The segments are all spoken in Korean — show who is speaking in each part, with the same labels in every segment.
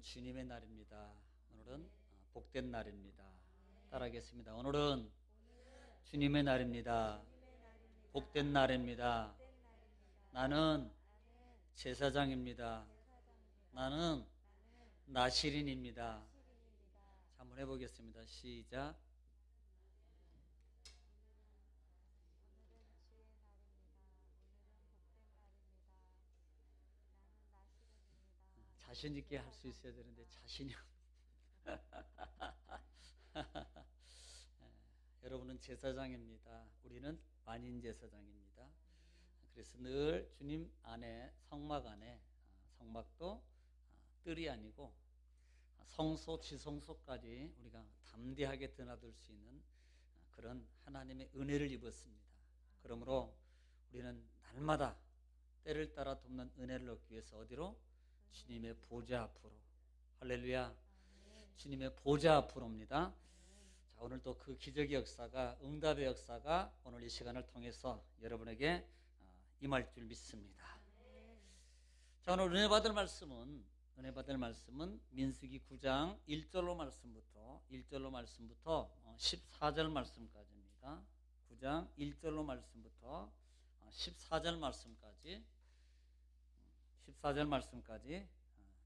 Speaker 1: 오늘은 주님의 날입니다. 오늘은 복된 날입니다. 따라하겠습니다. 오늘은 주님의 날입니다. 복된 날입니다. 나는 제사장입니다. 나는 나시린입니다. 자, 한번 해보겠습니다. 시작. 자신 있게 할 수 있어야 되는데 자신이 여러분은 제사장입니다. 우리는 만인 제사장입니다. 그래서 늘 주님 안에 성막 안에 성막도 뜰이 아니고 성소 지성소까지 우리가 담대하게 드나들 수 있는 그런 하나님의 은혜를 입었습니다. 그러므로 우리는 날마다 때를 따라 돕는 은혜를 얻기 위해서 어디로? 주님의 보좌 앞으로. 할렐루야. 주님의 보좌 앞으로입니다. 자, 오늘 또 그 기적의 역사가, 응답의 역사가 오늘 이 시간을 통해서 여러분에게 임할 줄 믿습니다. 자, 오늘 은혜 받을 말씀은 민수기 9장 1절로 말씀부터 14절 말씀까지입니다. 9장 1절로 말씀부터 14절 말씀까지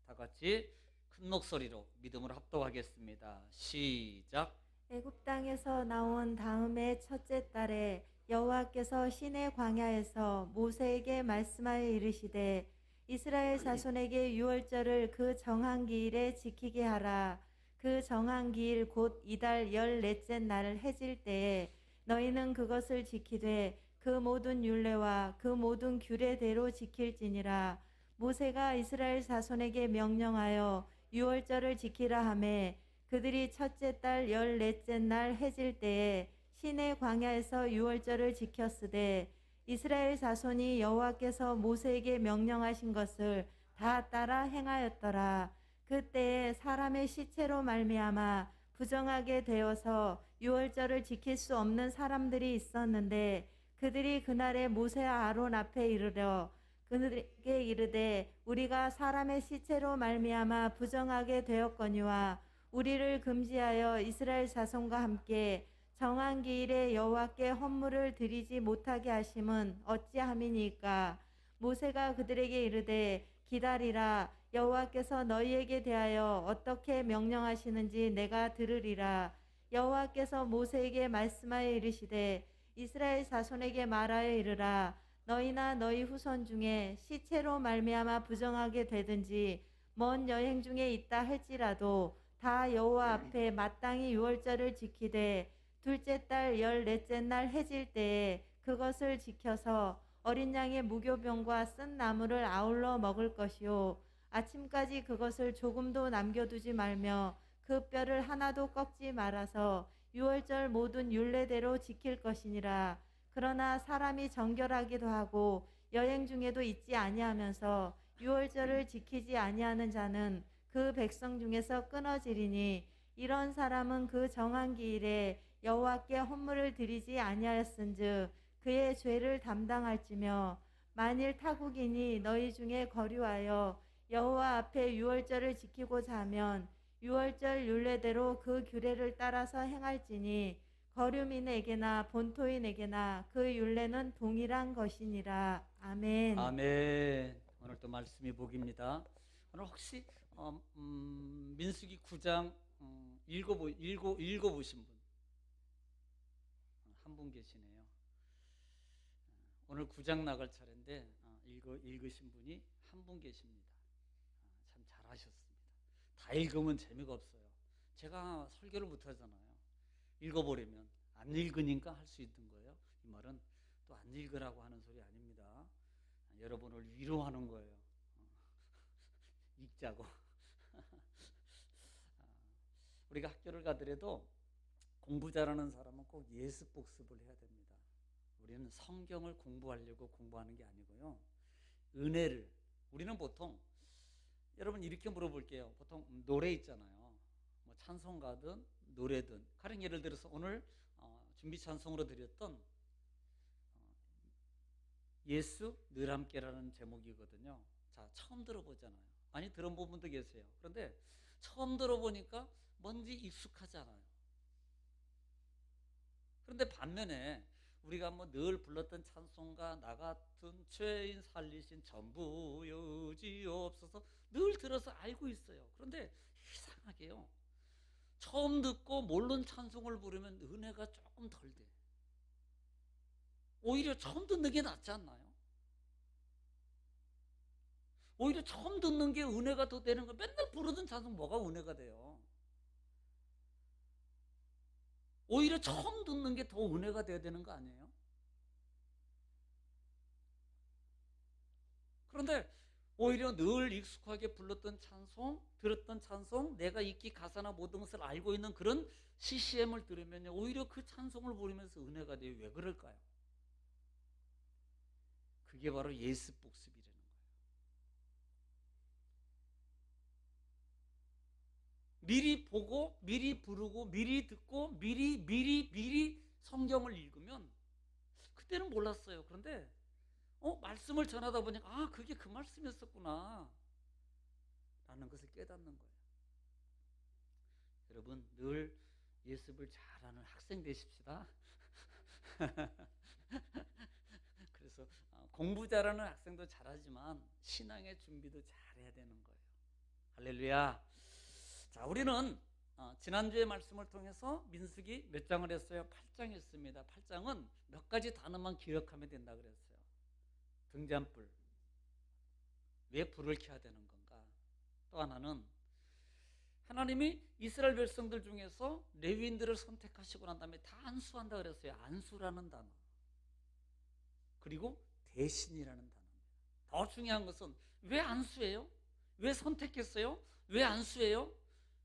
Speaker 1: 다 같이 큰 목소리로 믿음으로 합독하겠습니다. 시작.
Speaker 2: 애굽 땅에서 나온 다음에 첫째 달에 여호와께서 시내 광야에서 모세에게 말씀하여 이르시되 이스라엘 자손에게 유월절을 그 정한 기일에 지키게 하라. 그 정한 기일 곧 이달 14째 날 해질 때에 너희는 그것을 지키되 그 모든 율례와 그 모든 규례대로 지킬지니라. 모세가 이스라엘 자손에게 명령하여 유월절을 지키라 하매 그들이 첫째 달 14째 날 해질 때에 시내 광야에서 유월절을 지켰으되 이스라엘 자손이 여호와께서 모세에게 명령하신 것을 다 따라 행하였더라. 그때에 사람의 시체로 말미암아 부정하게 되어서 유월절을 지킬 수 없는 사람들이 있었는데 그들이 그날에 모세와 아론 앞에 이르러 그들에게 이르되 우리가 사람의 시체로 말미암아 부정하게 되었거니와 우리를 금지하여 이스라엘 자손과 함께 정한 기일에 여호와께 헌물을 드리지 못하게 하심은 어찌함이니까. 모세가 그들에게 이르되 기다리라. 여호와께서 너희에게 대하여 어떻게 명령하시는지 내가 들으리라. 여호와께서 모세에게 말씀하여 이르시되 이스라엘 자손에게 말하여 이르라. 너희나 너희 후손 중에 시체로 말미암아 부정하게 되든지 먼 여행 중에 있다 할지라도 다 여호와 앞에 마땅히 유월절을 지키되 둘째 달 14째 날 해질 때에 그것을 지켜서 어린 양의 무교병과 쓴 나물을 아울러 먹을 것이요 아침까지 그것을 조금도 남겨두지 말며 그 뼈를 하나도 꺾지 말아서 유월절 모든 율례대로 지킬 것이니라. 그러나 사람이 정결하기도 하고 여행 중에도 있지 아니하면서 유월절을 지키지 아니하는 자는 그 백성 중에서 끊어지리니 이런 사람은 그 정한 기일에 여호와께 헌물을 드리지 아니하였은즉 그의 죄를 담당할지며 만일 타국인이 너희 중에 거류하여 여호와 앞에 유월절을 지키고자 하면 유월절 율례대로 그 규례를 따라서 행할지니 거류민에게나 본토인에게나 그 율례는 동일한 것이니라. 아멘.
Speaker 1: 아멘. 오늘 또 말씀이 복입니다. 오늘 혹시 민수기 9장 읽어보신 분? 한 분 계시네요. 오늘 9장 나갈 차례인데 읽으신 분이 한 분 계십니다. 참 잘하셨습니다. 다 읽으면 재미가 없어요. 제가 설교를 못하잖아요. 읽어보려면 안 읽으니까 할 수 있는 거예요. 이 말은 또 안 읽으라고 하는 소리 아닙니다. 여러분을 위로하는 거예요. 읽자고. 우리가 학교를 가더라도 공부 잘하는 사람은 꼭 예습 복습을 해야 됩니다. 우리는 성경을 공부하려고 공부하는 게 아니고요. 은혜를, 우리는 보통, 여러분 이렇게 물어볼게요. 보통 노래 있잖아요. 뭐 찬송가든 노래든. 가령 예를 들어서 오늘 준비 찬송으로 드렸던 예수 늘 함께라는 제목이거든요. 자, 처음 들어보잖아요. 많이 들어본 분도 계세요. 그런데 처음 들어보니까 뭔지 익숙하지 않아요. 그런데 반면에 우리가 뭐 늘 불렀던 찬송가 나 같은 죄인 살리신 전부 여지없어서 늘 들어서 알고 있어요. 그런데 이상하게요, 처음 듣고 모르는 찬송을 부르면 은혜가 조금 덜 돼. 오히려 처음 듣는 게 낫지 않나요? 오히려 처음 듣는 게 은혜가 더 되는 거. 맨날 부르던 찬송 뭐가 은혜가 돼요? 오히려 처음 듣는 게 더 은혜가 돼야 되는 거 아니에요? 그런데 오히려 늘 익숙하게 불렀던 찬송, 들었던 찬송, 내가 익히 가사나 모든 것을 알고 있는 그런 CCM을 들으면요, 오히려 그 찬송을 부르면서 은혜가 돼요. 왜 그럴까요? 그게 바로 예습 복습이라는 거예요. 미리 보고, 미리 부르고, 미리 듣고, 미리 성경을 읽으면 그때는 몰랐어요. 그런데 말씀을 전하다 보니까 아, 그게 그 말씀이었었구나 라는 것을 깨닫는 거예요. 여러분, 늘 예습을 잘하는 학생 되십시다. 그래서 공부 잘하는 학생도 잘하지만 신앙의 준비도 잘해야 되는 거예요. 할렐루야. 자, 우리는 지난주의 말씀을 통해서 민수기 몇 장을 했어요? 8장 했습니다. 8장은 몇 가지 단어만 기억하면 된다 그랬어요. 등잔불, 왜 불을 켜야 되는 건가? 또 하나는 하나님이 이스라엘 백성들 중에서 레위인들을 선택하시고 난 다음에 다 안수한다 그랬어요. 안수라는 단어. 그리고 대신이라는 단어입니다. 더 중요한 것은 왜 안수해요? 왜 선택했어요? 왜 안수해요?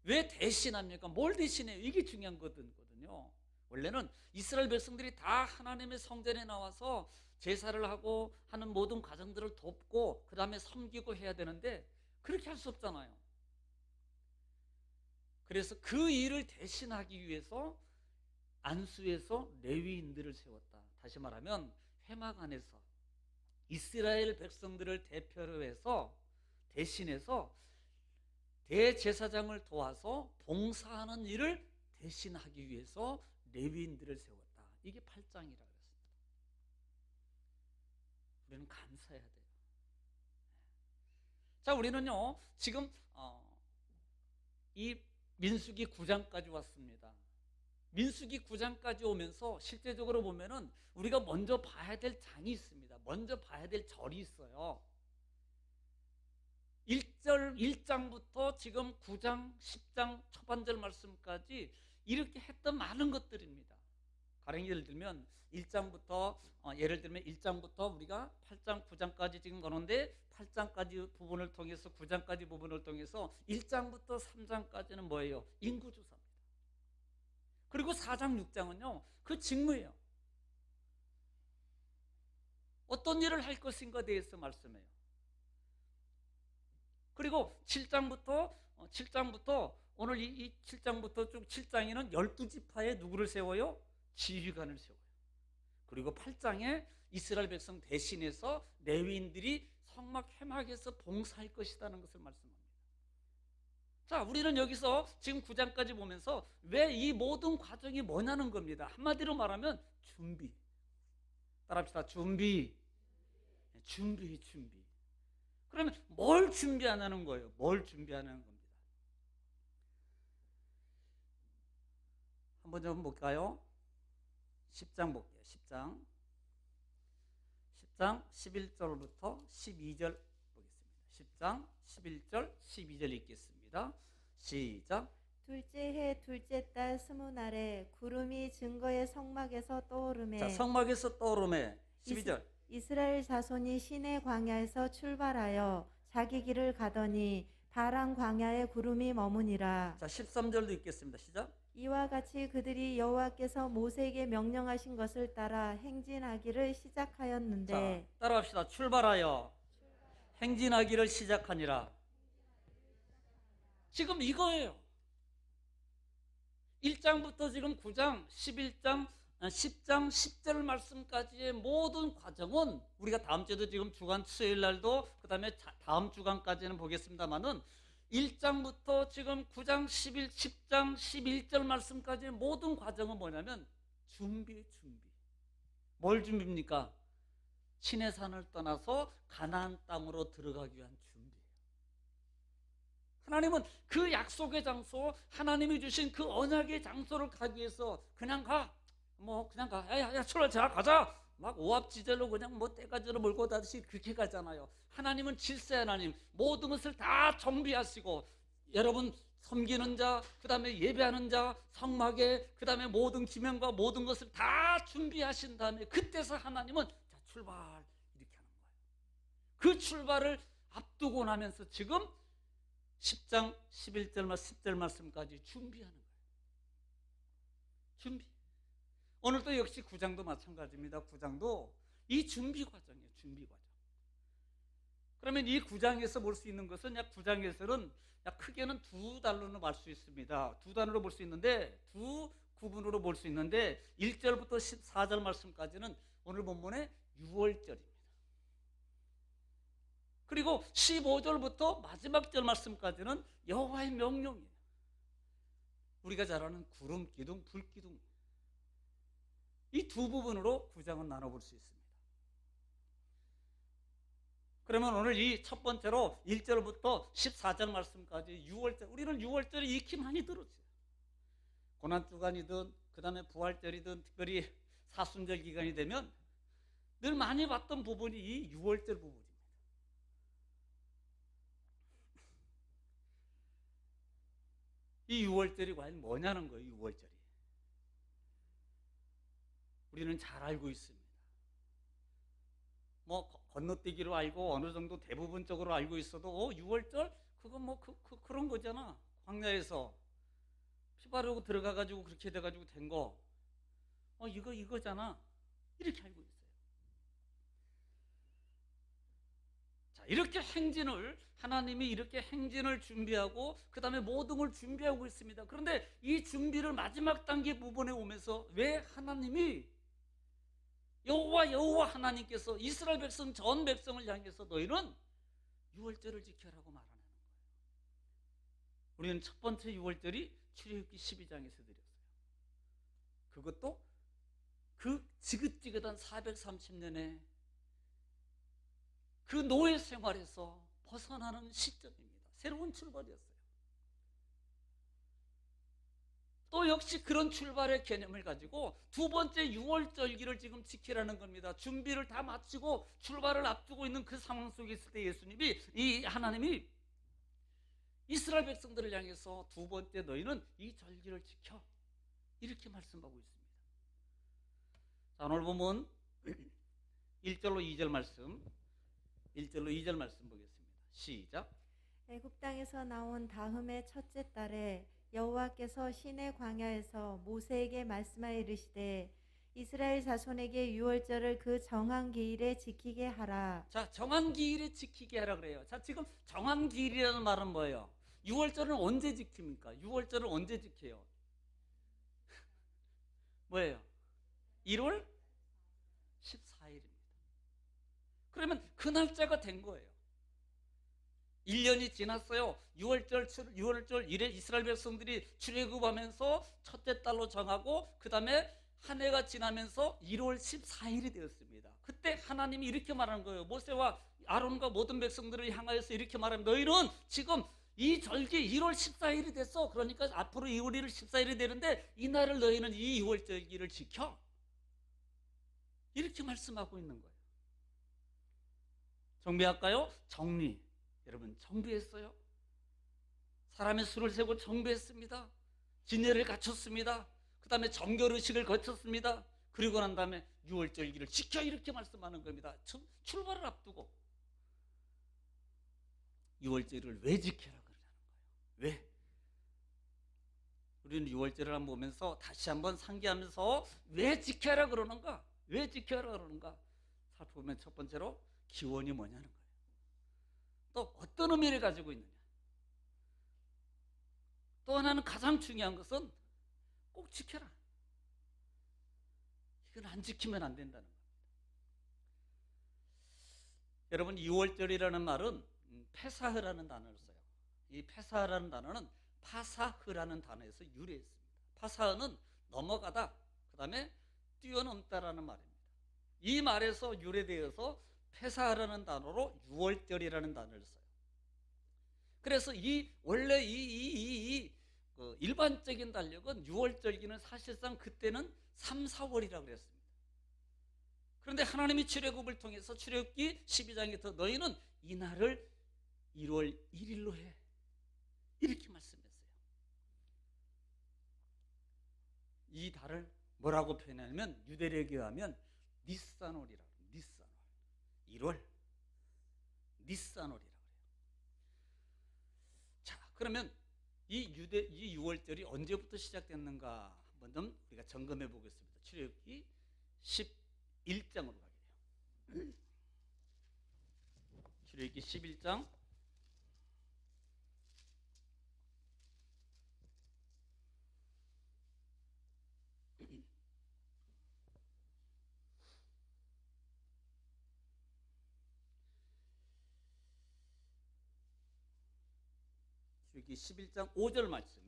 Speaker 1: 왜 대신합니까? 뭘 대신해요? 이게 중요한 거거든요. 원래는 이스라엘 백성들이 다 하나님의 성전에 나와서 제사를 하고 하는 모든 과정들을 돕고 그 다음에 섬기고 해야 되는데 그렇게 할 수 없잖아요. 그래서 그 일을 대신하기 위해서 안수에서 레위인들을 세웠다. 다시 말하면 회막 안에서 이스라엘 백성들을 대표로 해서 대신해서 대제사장을 도와서 봉사하는 일을 대신하기 위해서 레위인들을 세웠다. 이게 8장이라고 했습니다. 우리는 감사해야 돼요. 자, 우리는요 지금 이 민수기 9장까지 왔습니다. 민수기 9장까지 오면서 실제적으로 보면은 우리가 먼저 봐야 될 장이 있습니다. 먼저 봐야 될 절이 있어요. 1장부터 지금 9장, 10장 초반절 말씀까지 이렇게 했던 많은 것들입니다. 가령 예를 들면 1장부터 예를 들면 1장부터 우리가 8장, 9장까지 지금 가는데 8장까지 부분을 통해서 9장까지 부분을 통해서 1장부터 3장까지는 뭐예요? 인구조사입니다. 그리고 4장, 6장은요 그 직무예요. 어떤 일을 할 것인가에 대해서 말씀해요. 그리고 7장부터 오늘 이 7장부터 쭉 7장에는 12지파에 누구를 세워요? 지휘관을 세워요. 그리고 8장에 이스라엘 백성 대신해서 레위인들이 성막 회막에서 봉사할 것이라는 것을 말씀합니다. 자, 우리는 여기서 지금 9장까지 보면서 왜 이 모든 과정이 뭐냐는 겁니다. 한마디로 말하면 준비. 따라합시다. 준비. 그러면 뭘 준비하냐는 거예요. 뭘 준비하냐는 겁니다. 한번 좀 볼까요? 10장 볼게요. 10장 11절부터 12절 보겠습니다. 10장 11절 12절 읽겠습니다. 시작.
Speaker 2: 둘째 해 둘째 달 20날에 구름이 증거의 성막에서 떠오르매.
Speaker 1: 자, 성막에서 떠오르매. 12절.
Speaker 2: 이스라엘 자손이 시내 광야에서 출발하여 자기 길을 가더니 바란 광야에 구름이 머무니라.
Speaker 1: 자, 13절도 읽겠습니다. 시작.
Speaker 2: 이와 같이 그들이 여호와께서 모세에게 명령하신 것을 따라 행진하기를 시작하였는데.
Speaker 1: 자, 따라합시다. 출발하여 행진하기를 시작하니라. 지금 이거예요. 1장부터 지금 9장, 11장, 10장 10절 말씀까지의 모든 과정은 우리가 다음 주에도 지금 주간 수요일 날도 그다음에 다음 주간까지는 보겠습니다만은 1장부터 지금 9장 10장 11절 말씀까지의 모든 과정은 뭐냐면 준비. 뭘 준비입니까? 신의 산을 떠나서 가나안 땅으로 들어가기 위한 준비예요. 하나님은 그 약속의 장소, 하나님이 주신 그 언약의 장소를 가기 위해서 그냥 가. 야, 출발, 자, 가자. 막 오합지졸로 그냥 뭐 때가지로 몰고 다시 그렇게 가잖아요. 하나님은 질세 하나님, 모든 것을 다 정비하시고, 여러분 섬기는 자, 그 다음에 예배하는 자, 성막에, 그 다음에 모든 기명과 모든 것을 다 준비하신 다음에 그때서 하나님은 자, 출발 이렇게 하는 거예요. 그 출발을 앞두고 나면서 지금 10장 11절 10절 말씀까지 준비하는 거예요. 준비. 오늘도 역시 9장도 마찬가지입니다. 9장도 이 준비 과정이에요. 준비 과정. 그러면 이 9장에서 볼 수 있는 것은 약 9장에서는 약 크게는 두 단어로 볼 수 있습니다. 두 단어로 볼 수 있는데 두 구분으로 볼 수 있는데 1절부터 14절 말씀까지는 오늘 본문의 6월절입니다. 그리고 15절부터 마지막 절 말씀까지는 여호와의 명령이에요. 우리가 잘 아는 구름 기둥, 불 기둥. 이 두 부분으로 9장은 나눠볼 수 있습니다. 그러면 오늘 이 첫 번째로 1절부터 14절 말씀까지 6월절, 우리는 6월절이 익히 많이 들었어요. 고난주간이든 그 다음에 부활절이든 특별히 사순절 기간이 되면 늘 많이 봤던 부분이 이 6월절 부분입니다. 이 6월절이 과연 뭐냐는 거예요. 6월절이 우리는 잘 알고 있습니다. 뭐 건너뛰기로 알고 어느 정도 대부분적으로 알고 있어도 6월절 그건 뭐 그런 거잖아. 광야에서 피 바르고 들어가가지고 그렇게 돼가지고 된 거. 이거잖아. 이렇게 알고 있어요. 자, 이렇게 하나님이 이렇게 행진을 준비하고 그 다음에 모든 걸 준비하고 있습니다. 그런데 이 준비를 마지막 단계 부분에 오면서 왜 하나님이 여호와 하나님께서 이스라엘 백성 전 백성을 향해서 너희는 6월절을 지켜라고 말하는 거예요. 우리는 첫 번째 6월절이 출애굽기 12장에서 드렸어요. 그것도 그 지긋지긋한 430년의 그 노예 생활에서 벗어나는 시점입니다. 새로운 출발이었어요. 또 역시 그런 출발의 개념을 가지고 두 번째 6월절기를 지금 지키라는 겁니다. 준비를 다 마치고 출발을 앞두고 있는 그 상황 속에 있을 때 이 하나님이 이스라엘 백성들을 향해서 두 번째 너희는 이 절기를 지켜 이렇게 말씀하고 있습니다. 자, 오늘 보면 1절로 2절 말씀, 1절로 2절 말씀 보겠습니다. 시작.
Speaker 2: 애굽 땅에서 나온 다음의 첫째 달에 여호와께서 시내 광야에서 모세에게 말씀하여 이르시되 이스라엘 자손에게 유월절을 그 정한 기일에 지키게 하라.
Speaker 1: 자, 정한 기일에 지키게 하라 그래요. 자, 지금 정한 기일이라는 말은 뭐예요? 6월절은 언제 지킵니까? 6월절을 언제 지켜요? 뭐예요? 1월 14일입니다. 그러면 그 날짜가 된 거예요. 1년이 지났어요. 6월절 이래 이스라엘 백성들이 출애굽하면서 첫째 달로 정하고 그 다음에 한 해가 지나면서 1월 14일이 되었습니다. 그때 하나님이 이렇게 말하는 거예요. 모세와 아론과 모든 백성들을 향하여서 이렇게 말합니다. 너희는 지금 이 절기 1월 14일이 됐어. 그러니까 앞으로 2월 1일 14일이 되는데 이날을 너희는 이 2월 절기를 지켜. 이렇게 말씀하고 있는 거예요. 정비할까요? 정리. 여러분 정비했어요? 사람의 수를 세고 정비했습니다. 진례를 갖췄습니다. 그 다음에 정결의식을 거쳤습니다. 그리고 난 다음에 6월절기를 지켜 이렇게 말씀하는 겁니다. 출발을 앞두고 6월절기를 왜 지켜라 그러냐는 거예요. 왜? 우리는 6월절을 한번 보면서 다시 한번 상기하면서 왜 지켜라 그러는가? 왜 지켜라 그러는가? 살펴보면 첫 번째로 기원이 뭐냐는 거예요. 또 어떤 의미를 가지고 있느냐. 또 하나는 가장 중요한 것은 꼭 지켜라. 이건 안 지키면 안 된다는 겁니다. 여러분, 6월절이라는 말은 페사흐라는 단어를 써요. 이 페사흐라는 단어는 파사흐라는 단어에서 유래했습니다. 파사흐는 넘어가다, 그 다음에 뛰어넘다라는 말입니다. 이 말에서 유래되어서 페사흐라는 단어로 6월절이라는 단어를 써요. 그래서 원래 그 일반적인 달력은 6월절기는 사실상 그때는 3, 4월이라고 그랬습니다. 그런데 하나님이 출애굽을 통해서 출애굽기 12장에서 너희는 이 날을 1월 1일로 해, 이렇게 말씀했어요. 이 달을 뭐라고 표현하냐면 유대력에 의하면 니산월이라고 해요. 니산월, 1월 니산월이라고 해요. 자, 그러면 이 6월절이 언제부터 시작됐는가 한번 우리가 점검해 보겠습니다. 출애굽기 11장으로 가게 돼요. 출애굽기 11장 11장 5절 말씀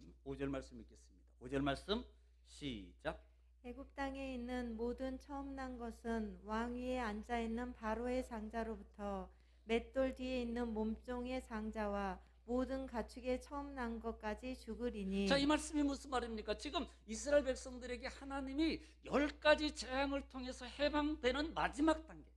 Speaker 1: 읽겠습니다. 5절 말씀 시작.
Speaker 2: 애굽 땅에 있는 모든 처음 난 것은 왕 위에 앉아 있는 바로의 장자로부터 맷돌 뒤에 있는 몸종의 장자와 모든 가축의 처음 난 것까지 죽으리니.
Speaker 1: 자, 이 말씀이 무슨 말입니까? 지금 이스라엘 백성들에게 하나님이 10가지 재앙을 통해서 해방되는 마지막 단계,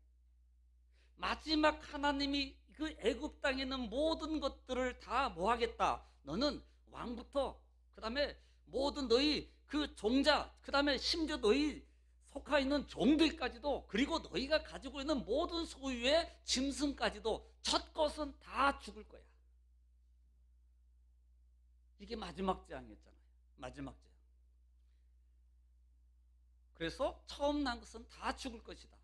Speaker 1: 마지막 하나님이 그 애굽 땅에 있는 모든 것들을 다 뭐 하겠다? 너는 왕부터, 그 다음에 모든 너희 그 종자, 그 다음에 심지어 너희 속하 있는 종들까지도, 그리고 너희가 가지고 있는 모든 소유의 짐승까지도 첫 것은 다 죽을 거야. 이게 마지막 재앙이었잖아요. 마지막 재앙. 그래서 처음 난 것은 다 죽을 것이다.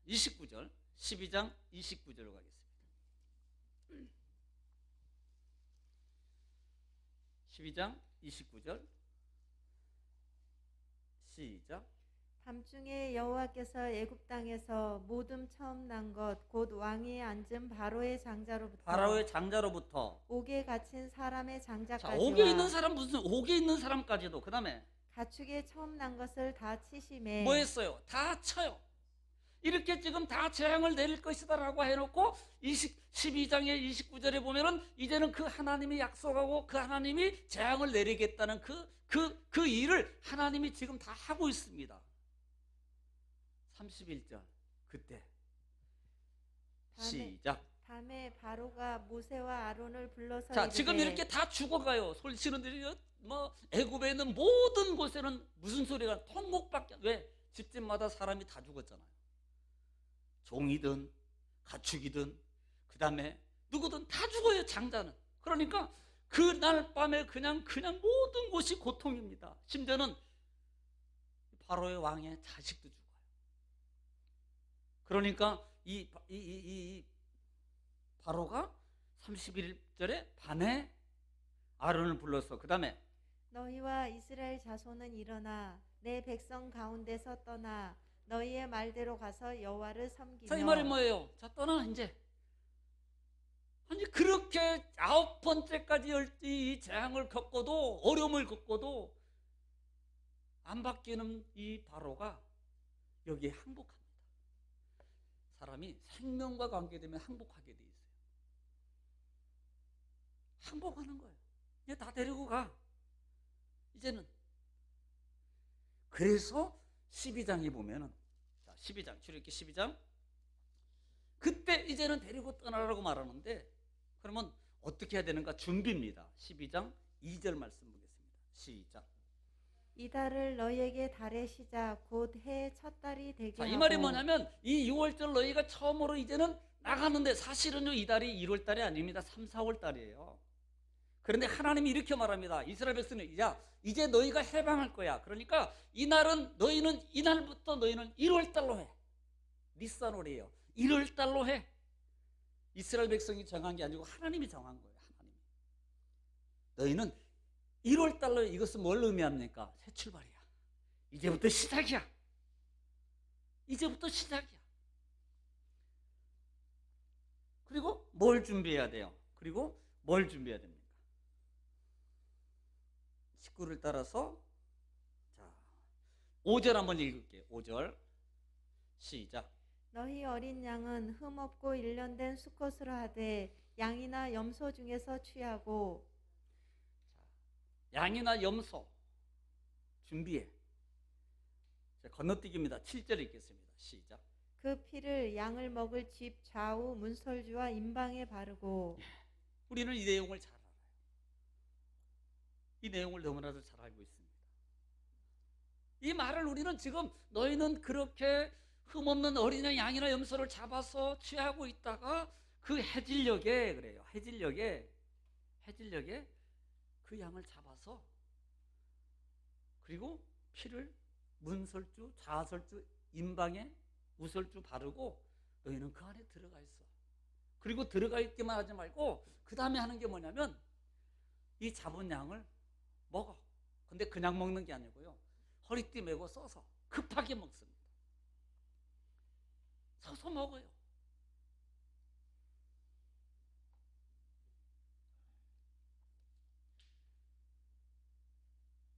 Speaker 1: 29절, 12장 29절로 가겠습니다. 12장 29절 시작.
Speaker 2: 밤중에 여호와께서 애굽 땅에서 모든 처음 난 것 곧 왕위에 앉은 바로의 장자로부터 옥에 갇힌 사람의
Speaker 1: 자,
Speaker 2: 장자까지와
Speaker 1: 옥에 있는 사람, 무슨 옥에 있는 사람까지도, 그 다음에
Speaker 2: 가축의 처음 난 것을 다 치심에.
Speaker 1: 뭐 했어요? 다 쳐요. 이렇게 지금 다 재앙을 내릴 것이다라고 해놓고 12장의 29절에 보면은 이제는 그 하나님이 약속하고 그 하나님이 재앙을 내리겠다는 그 일을 하나님이 지금 다 하고 있습니다. 31절 그때 시작.
Speaker 2: 밤에 바로가 모세와 아론을 불러서
Speaker 1: 자,
Speaker 2: 이르되.
Speaker 1: 지금 이렇게 다 죽어가요. 솔시는들이 뭐 애굽에 있는 모든 곳에는 무슨 소리가 통곡밖에. 왜? 집집마다 사람이 다 죽었잖아요. 종이든 가축이든 그 다음에 누구든 다 죽어요. 장자는. 그러니까 그날 밤에 그냥 모든 곳이 고통입니다. 심지어는 바로의 왕의 자식도 죽어요. 그러니까 이 바로가 31절에 밤에 아론을 불러서 그 다음에
Speaker 2: 너희와 이스라엘 자손은 일어나 내 백성 가운데서 떠나 너희의 말대로 가서 여호와를 섬기며.
Speaker 1: 자, 이 말이 뭐예요? 자, 떠나 이제. 아니 그렇게 9번째까지 이 재앙을 겪고도, 어려움을 겪고도 안 바뀌는 이 바로가 여기에 항복합니다. 사람이 생명과 관계되면 항복하게 돼 있어요. 항복하는 거예요. 이제 다 데리고 가. 이제는. 그래서 12장에 보면은, 자, 12장, 출애굽기 12장, 그때 이제는 데리고 떠나라고 말하는데, 그러면 어떻게 해야 되는가? 준비입니다. 12장 2절 말씀 보겠습니다. 시작.
Speaker 2: 이달을 너희에게 달의 시작 곧 해의 첫 달이 되게
Speaker 1: 자,
Speaker 2: 하고.
Speaker 1: 이 말이 뭐냐면 이 6월절 너희가 처음으로 이제는 나가는데, 사실은요 이 달이 1월 달이 아닙니다. 3, 4월 달이에요. 그런데 하나님이 이렇게 말합니다. 이스라엘 백성은 야, 이제 너희가 해방할 거야. 그러니까 너희는 이날부터 너희는 1월 달로 해. 니산월이에요. 1월 달로 해. 이스라엘 백성이 정한 게 아니고 하나님이 정한 거예요. 하나님이. 너희는 1월 달로. 이것은 뭘 의미합니까? 새 출발이야. 이제부터 시작이야. 이제부터 시작이야. 그리고 뭘 준비해야 돼요? 그리고 뭘 준비해야 됩니까? 19를 따라서 자 5절 한번 읽을게요. 5절 시작.
Speaker 2: 너희 어린 양은 흠없고 일련된 수컷으로 하되 양이나 염소 중에서 취하고
Speaker 1: 양이나 염소 준비해. 자, 건너뛰기입니다. 7절 읽겠습니다. 시작.
Speaker 2: 그 피를 양을 먹을 집 좌우 문설주와 임방에 바르고.
Speaker 1: 우리는 이 내용을 잘 알아요. 이 내용을 너무나도 잘 알고 있습니다. 이 말을 우리는 지금 너희는 그렇게 흠없는 어린 양이나 염소를 잡아서 취하고 있다가 그 해질녘에 그래요. 해질녘에 그 양을 잡아서 그리고 피를 문설주, 좌설주, 임방에 우설주 바르고 너희는 그 안에 들어가 있어. 그리고 들어가 있기만 하지 말고 그 다음에 하는 게 뭐냐면 이 잡은 양을 먹어. 근데 그냥 먹는 게 아니고요. 허리띠 메고 써서 급하게 먹습니다. 서서 먹어요.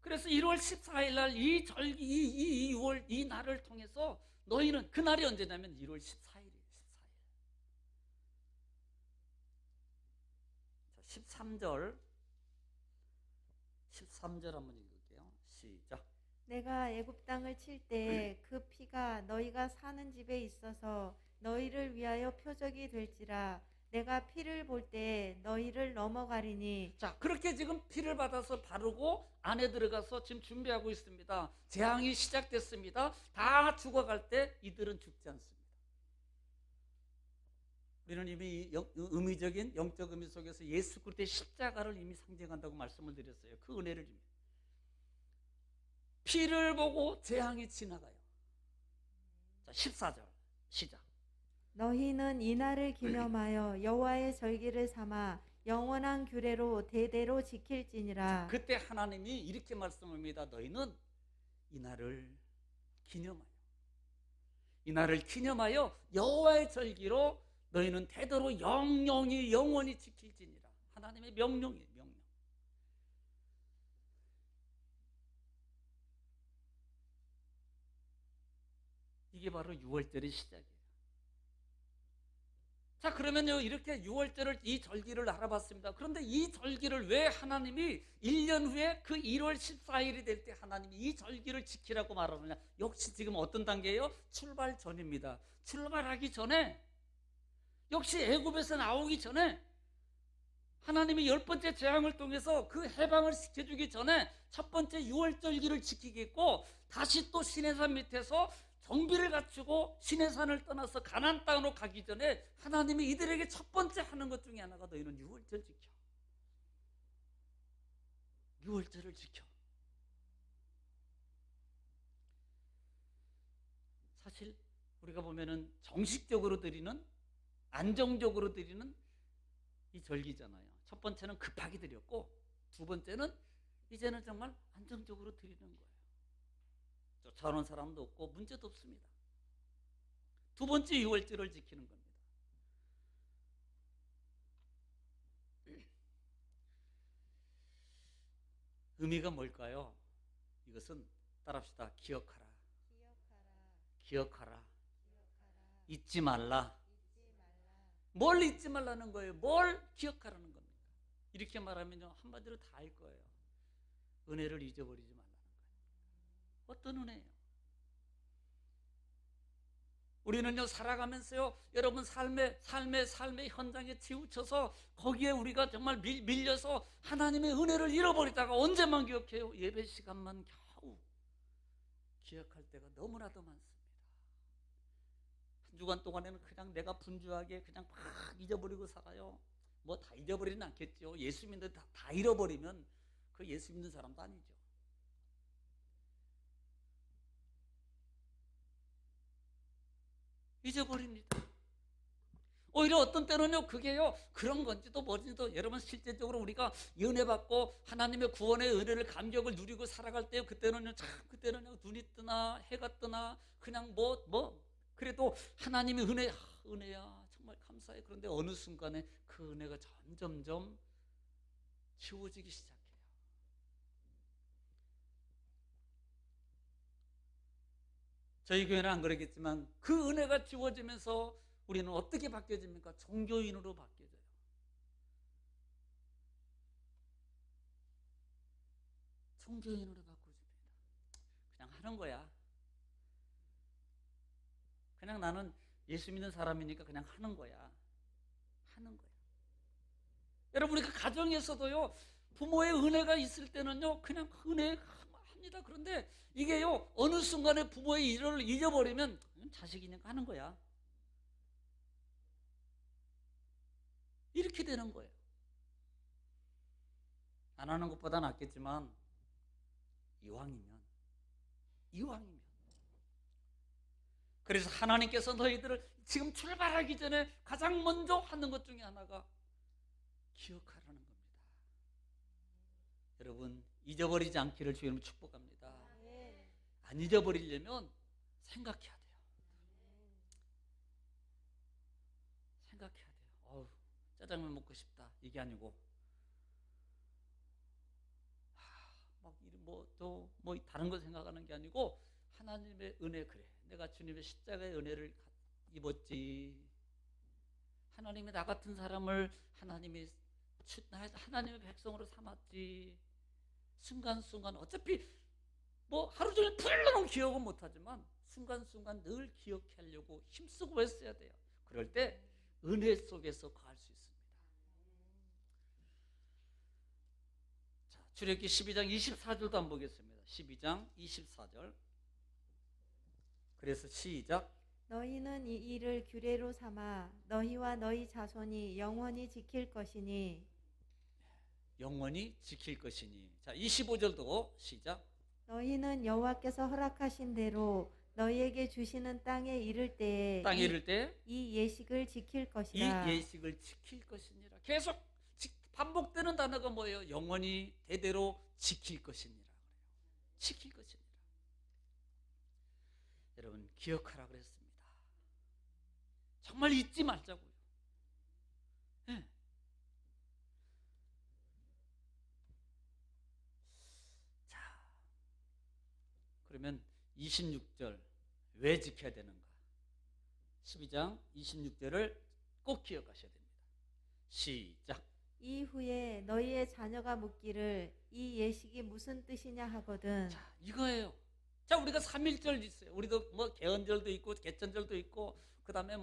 Speaker 1: 그래서 1월 14일 날 이 절기, 이 2월 이 날을 통해서 너희는 그 날이 언제냐면 1월 14일이에요. 14일. 자, 13절 한번 읽을게요. 시작.
Speaker 2: 내가 애굽 땅을 칠 때 그 피가 너희가 사는 집에 있어서 너희를 위하여 표적이 될지라. 내가 피를 볼 때 너희를 넘어가리니.
Speaker 1: 자, 그렇게 지금 피를 받아서 바르고 안에 들어가서 지금 준비하고 있습니다. 재앙이 시작됐습니다. 다 죽어갈 때 이들은 죽지 않습니다. 우리는 이미 의미적인 영적 의미 속에서 예수 그리스도의 십자가를 이미 상징한다고 말씀을 드렸어요. 그 은혜를 줍니다. 피를 보고 재앙이 지나가요. 자, 14절 시작.
Speaker 2: 너희는 이 날을 기념하여 여호와의 절기를 삼아 영원한 규례로 대대로 지킬지니라.
Speaker 1: 그때 하나님이 이렇게 말씀합니다. 너희는 이 날을 기념하여 여호와의 절기로 너희는 대대로 영원히 지킬지니라. 하나님의 명령이에요. 명령. 이게 바로 6월절의 시작이에요. 자, 그러면요, 이렇게 6월절을 이 절기를 알아봤습니다. 그런데 이 절기를 왜 하나님이 1년 후에 그 1월 14일이 될 때 하나님이 이 절기를 지키라고 말하느냐? 역시 지금 어떤 단계예요? 출발 전입니다. 출발하기 전에, 역시 애굽에서 나오기 전에 하나님이 10번째 재앙을 통해서 그 해방을 시켜주기 전에 첫 번째 6월절기를 지키겠고, 다시 또 시내산 밑에서 정비를 갖추고 시내산을 떠나서 가나안 땅으로 가기 전에 하나님이 이들에게 첫 번째 하는 것 중에 하나가 너희는 6월절 지켜. 6월절을 지켜. 사실 우리가 보면은 정식적으로 드리는, 안정적으로 드리는 이 절기잖아요. 첫 번째는 급하게 드렸고, 두 번째는 이제는 정말 안정적으로 드리는 거예요. 쫓아오는 사람도 없고 문제도 없습니다. 두 번째 6월절을 지키는 겁니다. 의미가 뭘까요? 이것은 따라합시다. 기억하라. 잊지 말라. 뭘 잊지 말라는 거예요? 뭘 기억하라는 겁니까? 이렇게 말하면요, 한마디로 다 알 거예요. 은혜를 잊어버리지 말라는 거예요. 어떤 은혜예요? 우리는요, 살아가면서요, 여러분 삶의 현장에 치우쳐서 거기에 우리가 정말 밀려서 하나님의 은혜를 잃어버리다가 언제만 기억해요? 예배 시간만 겨우 기억할 때가 너무나도 많습니다. 한 주간 동안에는 그냥 내가 분주하게 그냥 막 잊어버리고 살아요. 뭐 다 잊어버리진 않겠죠. 예수 믿는 다 잃어버리면 그 예수 믿는 사람도 아니죠. 잊어버립니다. 오히려 어떤 때는요, 그게요, 그런 건지도 뭔지도 여러분 실제적으로 우리가 은혜 받고 하나님의 구원의 은혜를 감격을 누리고 살아갈 때 그때는요, 참 그때는요, 눈이 뜨나 해가 뜨나 그냥 그래도 하나님의 은혜야 정말 감사해. 그런데 어느 순간에 그 은혜가 점점점 지워지기 시작해요. 저희 교회는 안 그러겠지만 그 은혜가 지워지면서 우리는 어떻게 바뀌어집니까? 종교인으로 바뀌어져요. 종교인으로 바꿔줍니다. 그냥 하는 거야. 그냥 나는 예수 믿는 사람이니까 그냥 하는 거야. 하는 거야. 여러분, 우리가 가정에서도요, 부모의 은혜가 있을 때는요, 그냥 은혜 합니다. 그런데 이게요, 어느 순간에 부모의 일을 잊어버리면 자식이니까 하는 거야. 이렇게 되는 거예요. 안 하는 것보다 낫겠지만 이왕이면 그래서 하나님께서 너희들을 지금 출발하기 전에 가장 먼저 하는 것 중에 하나가 기억하라는 겁니다. 여러분, 잊어버리지 않기를 주님을 축복합니다. 안 잊어버리려면 생각해야 돼요. 생각해야 돼요. 짜장면 먹고 싶다 이게 아니고 다른 거 생각하는 게 아니고 하나님의 은혜, 그래 내가 주님의 십자가의 은혜를 입었지. 하나님이 나 같은 사람을 하나님의 백성으로 삼았지. 순간순간 어차피 하루 종일 풀러는 기억은 못하지만 순간순간 늘 기억하려고 힘쓰고 했어야 돼요. 그럴 때 은혜 속에서 거할 수 있습니다. 자, 출애굽기 12장 24절도 한번 보겠습니다. 12장 24절. 그래서 시작.
Speaker 2: 너희는 이 일을 규례로 삼아 너희와 너희 자손이 영원히 지킬 것이니.
Speaker 1: 영원히 지킬 것이니. 자, 25절도 시작.
Speaker 2: 너희는 여호와께서 허락하신 대로 너희에게 주시는 땅에 이를 때에 이 예식을 지킬 것이라.
Speaker 1: 이 예식을 지킬 것이니라. 계속 반복되는 단어가 뭐예요? 영원히 대대로 지킬 것이니라. 지킬 것이니라. 여러분, 기억하라 그랬습니다. 정말 잊지 말자고요. 네. 자, 그러면 26절 왜 지켜야 되는가? 12장 26절을 꼭 기억하셔야 됩니다. 시작.
Speaker 2: 이후에 너희의 자녀가 묻기를 이 예식이 무슨 뜻이냐 하거든.
Speaker 1: 자, 이거예요. 자, 우리가 3.1절 있어요. 우리도 개헌절도 있고 개천절도 있고 그 다음에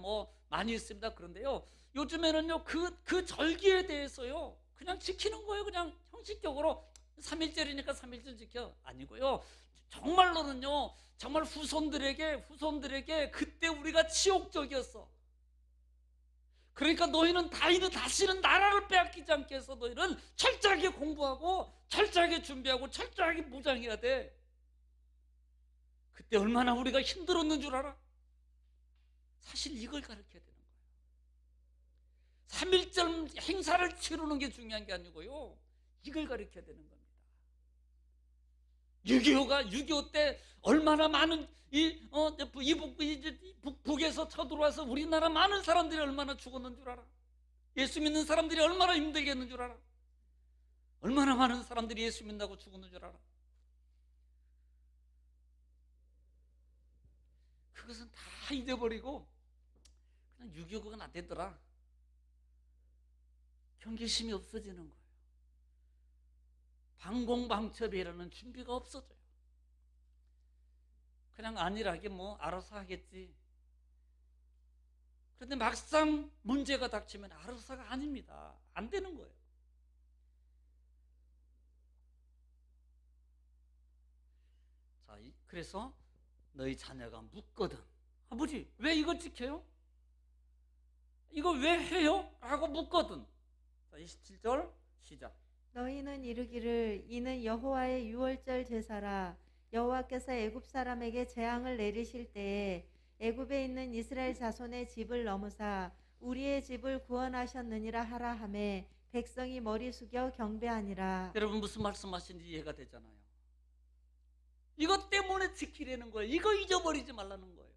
Speaker 1: 많이 있습니다. 그런데요, 요즘에는요 그 절기에 대해서요 그냥 지키는 거예요. 그냥 형식적으로 3.1절이니까 3.1절 지켜 아니고요. 정말로는요, 정말 후손들에게 그때 우리가 치욕적이었어. 그러니까 너희는 다시는 나라를 빼앗기지 않게 해서 너희는 철저하게 공부하고 철저하게 준비하고 철저하게 무장해야 돼. 그때 얼마나 우리가 힘들었는 줄 알아? 사실 이걸 가르쳐야 되는 거예요. 3.1절 행사를 치르는 게 중요한 게 아니고요, 이걸 가르쳐야 되는 겁니다. 6.25 때 얼마나 많은 북에서 쳐들어와서 우리나라 많은 사람들이 얼마나 죽었는 줄 알아? 예수 믿는 사람들이 얼마나 힘들겠는 줄 알아? 얼마나 많은 사람들이 예수 믿는다고 죽었는 줄 알아? 그것은 다 잊어버리고 그냥 6.25가 낫대더라. 경계심이 없어지는 거예요. 방공방첩이라는 준비가 없어져요. 그냥 안일하게 알아서 하겠지. 그런데 막상 문제가 닥치면 알아서가 아닙니다. 안 되는 거예요. 자, 그래서 너희 자녀가 묻거든, 아버지 왜 이거 지켜요? 이거 왜 해요? 라고 묻거든. 자, 27절 시작.
Speaker 2: 너희는 이르기를 이는 여호와의 유월절 제사라. 여호와께서 애굽 사람에게 재앙을 내리실 때에 애굽에 있는 이스라엘 자손의 집을 넘으사 우리의 집을 구원하셨느니라 하라 하매 백성이 머리 숙여 경배하니라.
Speaker 1: 여러분 무슨 말씀하시는지 이해가 되잖아요. 이것 때문에 지키려는 거예요. 이거 잊어버리지 말라는 거예요.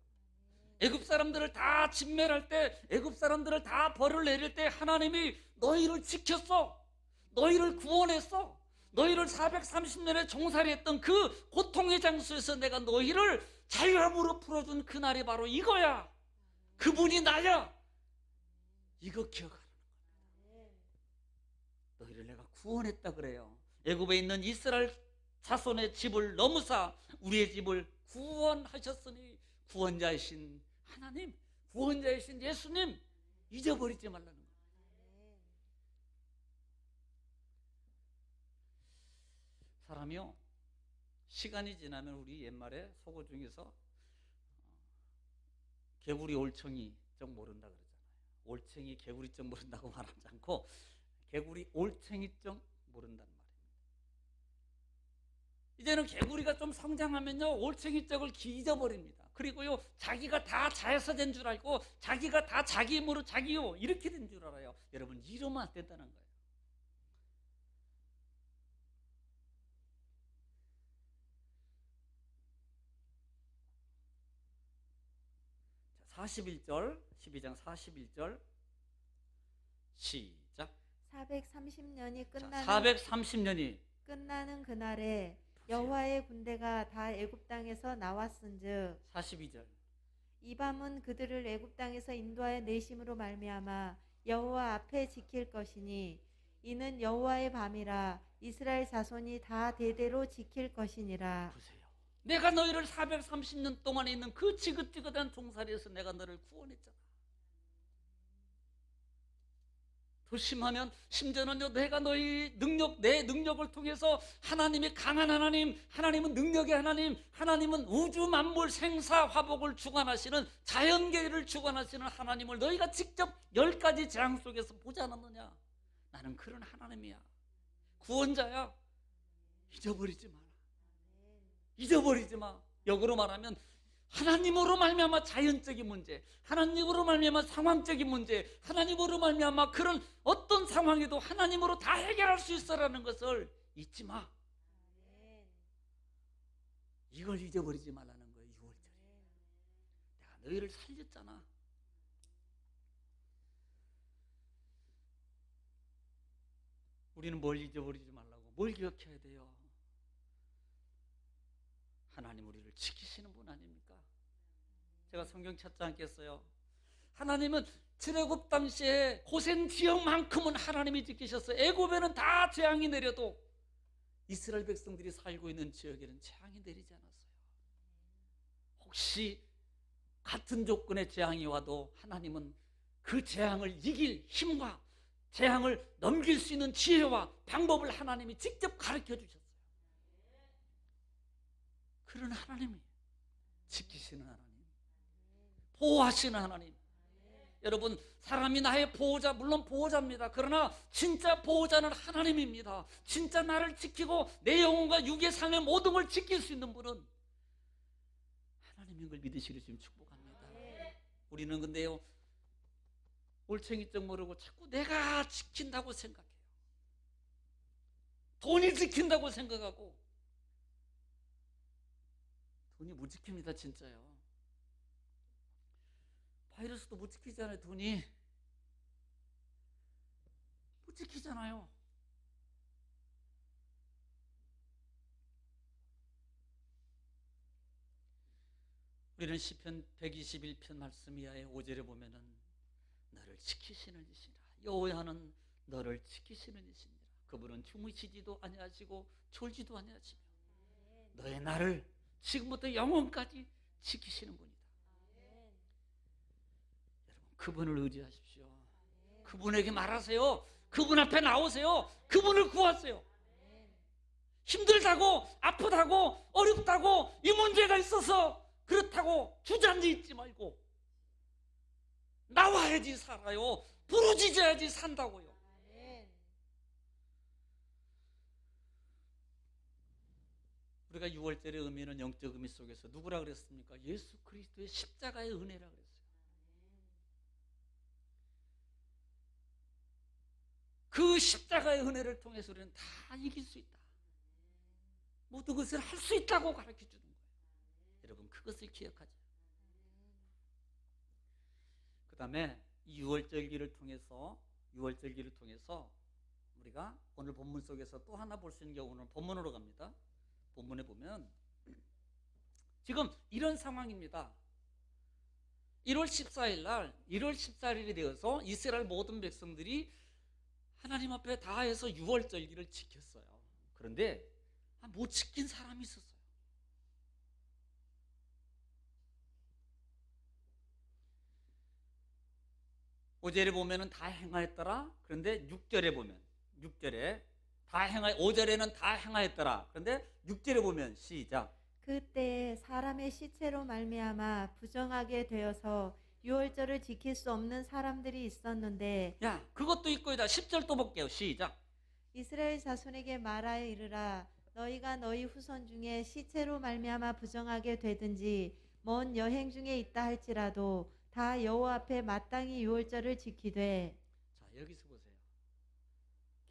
Speaker 1: 애굽 사람들을 다 진멸할 때, 애굽 사람들을 다 벌을 내릴 때 하나님이 너희를 지켰어. 너희를 구원했어. 너희를 430년에 종살이했던 그 고통의 장소에서 내가 너희를 자유함으로 풀어준 그날이 바로 이거야. 그분이 나야. 이거 기억하라는 거야. 너희를 내가 구원했다 그래요. 애굽에 있는 이스라엘 자손의 집을 넘으사 우리의 집을 구원하셨으니 구원자이신 하나님, 구원자이신 예수님 잊어버리지 말라는 거예요. 사람이요, 시간이 지나면 우리 옛말에 속어 중에서 개구리 올챙이 쩍 모른다 그러잖아요. 올챙이 개구리 쩍 모른다고 말하지 않고 개구리 올챙이 쩍 모른다는 말입니다. 이제는 개구리가 좀 성장하면요 올챙이 쩍을 잊어버립니다. 그리고요 자기가 다 자에서 된 줄 알고 자기가 다 자기 힘으로 자기요 이렇게 된 줄 알아요. 여러분 이러면 안 된다는 거예요. 41절 12장 41절 시작.
Speaker 2: 430년이
Speaker 1: 430년이
Speaker 2: 끝나는 그날에 여호와의 군대가 다 애굽 땅에서 나왔은즉
Speaker 1: 42절
Speaker 2: 이 밤은 그들을 애굽 땅에서 인도하여 내심으로 말미암아 여호와 앞에 지킬 것이니 이는 여호와의 밤이라 이스라엘 자손이 다 대대로 지킬 것이니라.
Speaker 1: 보세요. 내가 너희를 430년 동안에 있는 그 지긋지긋한 종살이에서 내가 너를 구원했잖아. 더 심하면 심지어는요 내가 너희 능력, 내 능력을 통해서 하나님이 강한 하나님, 하나님은 능력의 하나님, 하나님은 우주 만물 생사 화복을 주관하시는 자연계를 주관하시는 하나님을 너희가 직접 10가지 재앙 속에서 보지 않았느냐. 나는 그런 하나님이야. 구원자야. 잊어버리지 마라. 잊어버리지 마. 역으로 말하면 하나님으로 말미암아 자연적인 문제, 하나님으로 말미암아 상황적인 문제, 하나님으로 말미암아 그런 어떤 상황에도 하나님으로 다 해결할 수 있어라는 것을 잊지 마. 이걸 잊어버리지 말라는 거예요. 6월절에 내가 너희를 살렸잖아. 우리는 뭘 잊어버리지 말라고, 뭘 기억해야 돼요? 하나님 우리를 지키시는 분 아닙니까? 제가 성경 찾지 않겠어요? 하나님은 출애굽 당시에 고센 지역만큼은 하나님이 지키셨어요. 애굽에는 다 재앙이 내려도 이스라엘 백성들이 살고 있는 지역에는 재앙이 내리지 않았어요. 혹시 같은 조건의 재앙이 와도 하나님은 그 재앙을 이길 힘과 재앙을 넘길 수 있는 지혜와 방법을 하나님이 직접 가르쳐 주셨어요. 그런 하나님이 지키시는 하나님, 보호하시는 하나님. 여러분 사람이 나의 보호자, 물론 보호자입니다. 그러나 진짜 보호자는 하나님입니다. 진짜 나를 지키고 내 영혼과 육의 삶의 모든 걸 지킬 수 있는 분은 하나님인 걸 믿으시길 지금 축복합니다. 우리는 근데요 올챙이적 모르고 자꾸 내가 지킨다고 생각해요. 돈이 지킨다고 생각하고 돈이 못 지킵니다. 진짜요. 바이러스도 못 지키잖아요. 돈이 못 지키잖아요. 우리는 시편 121편 말씀 이하의 5절에 보면은 너를 지키시는 이시라. 여호와는 너를 지키시는 이시니라. 그분은 주무시지도 아니하시고 졸지도 아니하시며 너의 나를 지금부터 영원까지 지키시는 분이다. 여러분 그분을 의지하십시오. 그분에게 말하세요. 그분 앞에 나오세요. 그분을 구하세요. 힘들다고 아프다고 어렵다고 이 문제가 있어서 그렇다고 주저앉아 있지 말고 나와야지 살아요. 부르짖어야지 산다고요. 우리가 6월절의 의미는 영적 의미 속에서 누구라 그랬습니까? 예수 그리스도의 십자가의 은혜라 그랬어요. 그 십자가의 은혜를 통해서 우리는 다 이길 수 있다. 모든 것을 할 수 있다고 가르쳐 주는 거예요. 여러분 그것을 기억하죠. 그 다음에 이 유월절기를 통해서 우리가 오늘 본문 속에서 또 하나 볼 수 있는 게 오늘 본문으로 갑니다. 본문에 보면 지금 이런 상황입니다. 1월 14일이 되어서 이스라엘 모든 백성들이 하나님 앞에 다해서 유월절기를 지켰어요. 그런데 못 지킨 사람이 있었어요. 오절에 보면은 다 행하였더라. 그런데 6절에 보면 5절에는 다 행하였더라. 그런데 6절에 보면 시작.
Speaker 2: 그때 사람의 시체로 말미암아 부정하게 되어서 유월절을 지킬 수 없는 사람들이 있었는데
Speaker 1: 야, 그것도 있고 이다. 10절 또 볼게요. 시작.
Speaker 2: 이스라엘 자손에게 말하여 이르라 너희가 너희 후손 중에 시체로 말미암아 부정하게 되든지 먼 여행 중에 있다 할지라도 다 여호와 앞에 마땅히 유월절을 지키되.
Speaker 1: 자, 여기서 보세요.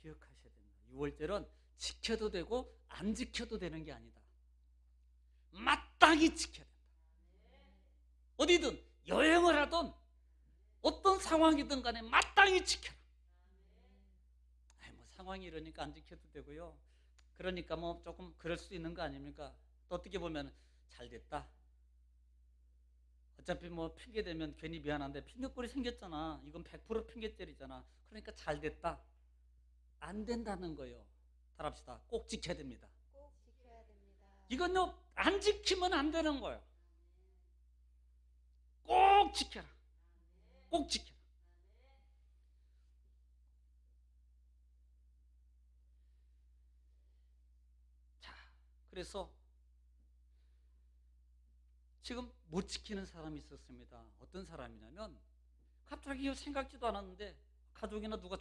Speaker 1: 기억하셔야 됩니다. 유월절은 지켜도 되고 안 지켜도 되는 게 아니다. 마땅히 지켜야 된다. 어디든 여행을 하든 어떤 상황이든 간에 마땅히 지켜라. 뭐 상황이 이러니까 안 지켜도 되고요. 그러니까 뭐 조금 그럴 수 있는 거 아닙니까? 또 어떻게 보면 잘 됐다. 어차피 뭐 핑계 대면 괜히 미안한데 핑계거리 생겼잖아. 이건 100% 핑계절이잖아. 그러니까 잘 됐다. 안 된다는 거예요. 따라합시다. 꼭 지켜야 됩니다.
Speaker 2: 꼭 지켜야 됩니다.
Speaker 1: 이건요 안 지키면 안 되는 거예요. 꼭 지켜라. 꼭 지켜라. 자, 그래서 지금 못 지키는 사람이 있었습니다. 어떤 사람이냐면 갑자기 생각지도 않았는데 가족이나 누가